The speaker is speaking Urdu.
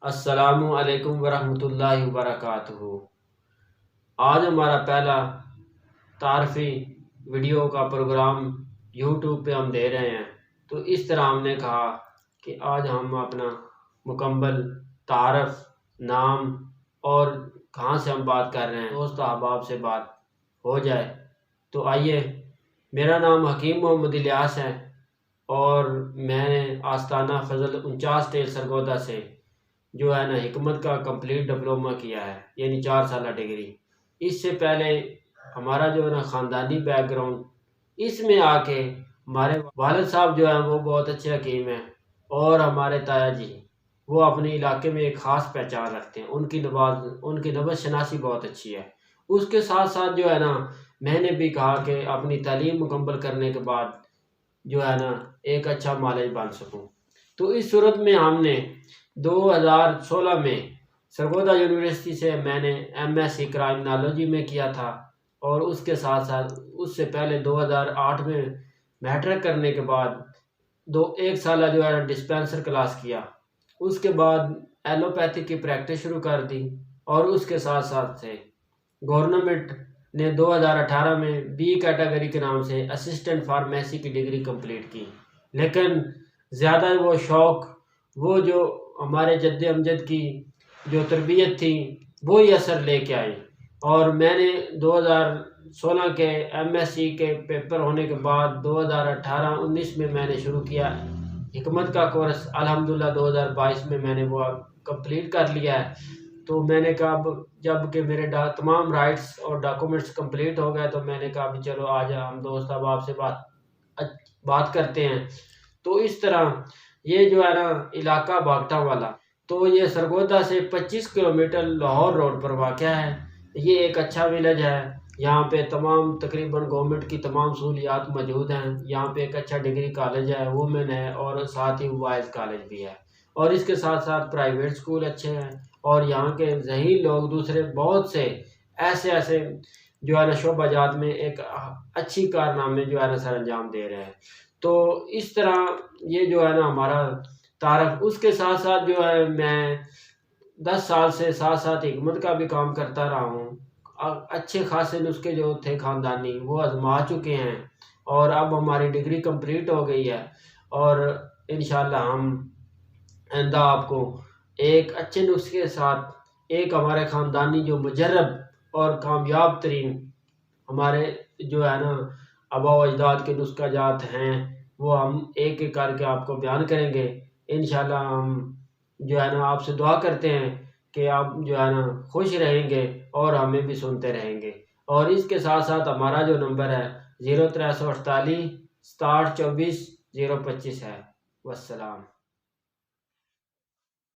السلام علیکم ورحمۃ اللہ وبرکاتہ۔ آج ہمارا پہلا تعارفی ویڈیو کا پروگرام یوٹیوب پہ ہم دے رہے ہیں، تو اس طرح ہم نے کہا کہ آج ہم اپنا مکمل تعارف، نام اور کہاں سے ہم بات کر رہے ہیں، دوست احباب سے بات ہو جائے۔ تو آئیے، میرا نام حکیم محمد الیاس ہے اور میں نے آستانہ فضل 49 ٹیل سرگودا سے جو ہے نا حکمت کا کمپلیٹ ڈپلومہ کیا ہے، یعنی 4 سالہ ڈگری۔ اس سے پہلے ہمارا جو ہے نا خاندانی بیک گراؤنڈ، اس میں آ کے ہمارے والد صاحب جو ہیں وہ بہت اچھے حکیم ہیں، اور ہمارے تایا جی وہ اپنے علاقے میں ایک خاص پہچان رکھتے ہیں، ان کی نبض شناسی بہت اچھی ہے۔ اس کے ساتھ ساتھ جو ہے نا میں نے بھی کہا کہ اپنی تعلیم مکمل کرنے کے بعد جو ہے نا ایک اچھا مالج بن سکوں، تو اس صورت میں ہم نے 2016 میں سرگودا یونیورسٹی سے میں نے MSc کرائمنالوجی میں کیا تھا، اور اس کے ساتھ ساتھ اس سے پہلے 2008 میں میٹرک کرنے کے بعد ایک سالہ جو ہے ڈسپینسر کلاس کیا۔ اس کے بعد ایلوپیتھی کی پریکٹس شروع کر دی، اور اس کے ساتھ ساتھ سے گورنمنٹ نے 2018 میں بی کیٹیگری کے نام سے اسسٹنٹ فارمیسی کی ڈگری کمپلیٹ کی، لیکن زیادہ وہ شوق، وہ جو ہمارے جد امجد کی جو تربیت تھی وہی اثر لے کے آئی، اور میں نے 2016 کے MSc کے پیپر ہونے کے بعد 2018-19 میں میں نے شروع کیا حکمت کا کورس۔ الحمدللہ 2022 میں میں نے وہ کمپلیٹ کر لیا ہے۔ تو میں نے کہا جب کہ میرے تمام رائٹس اور ڈاکومنٹس کمپلیٹ ہو گئے، تو میں نے کہا بھی چلو آج ہم دوست احباب سے بات کرتے ہیں۔ تو اس طرح یہ جو ہے نا علاقہ باگٹا والا، تو یہ سرگودا سے 25 کلومیٹر لاہور روڈ پر واقع ہے۔ یہ ایک اچھا ویلیج ہے، یہاں پہ تقریباً گورنمنٹ کی تمام سہولیات موجود ہیں۔ یہاں پہ ایک اچھا ڈگری کالج ہے، وومن ہے، اور ساتھ ہی وائز کالج بھی ہے، اور اس کے ساتھ ساتھ پرائیویٹ سکول اچھے ہیں، اور یہاں کے ذہین لوگ دوسرے بہت سے ایسے جو ہے نا شعبہ جات میں ایک اچھی کارنامے جو ہے نا سر انجام دے رہے ہیں۔ تو اس طرح یہ جو ہے نا ہمارا تعارف۔ اس کے ساتھ ساتھ جو ہے میں 10 سال سے ساتھ حکمت کا بھی کام کرتا رہا ہوں۔ اچھے خاصے نسخے جو تھے خاندانی وہ آزما چکے ہیں، اور اب ہماری ڈگری کمپلیٹ ہو گئی ہے، اور انشاءاللہ ہم آئندہ آپ کو ایک اچھے نسخے کے ساتھ ایک ہمارے خاندانی جو مجرب اور کامیاب ترین ہمارے جو ہے نا آباء و اجداد کے نسخہ جات ہیں، وہ ہم ایک ایک کر کے آپ کو بیان کریں گے۔ انشاءاللہ ہم جو ہے نا آپ سے دعا کرتے ہیں کہ آپ جو ہے نا خوش رہیں گے اور ہمیں بھی سنتے رہیں گے۔ اور اس کے ساتھ ساتھ ہمارا جو نمبر ہے 0348 67 24 025 ہے۔ والسلام۔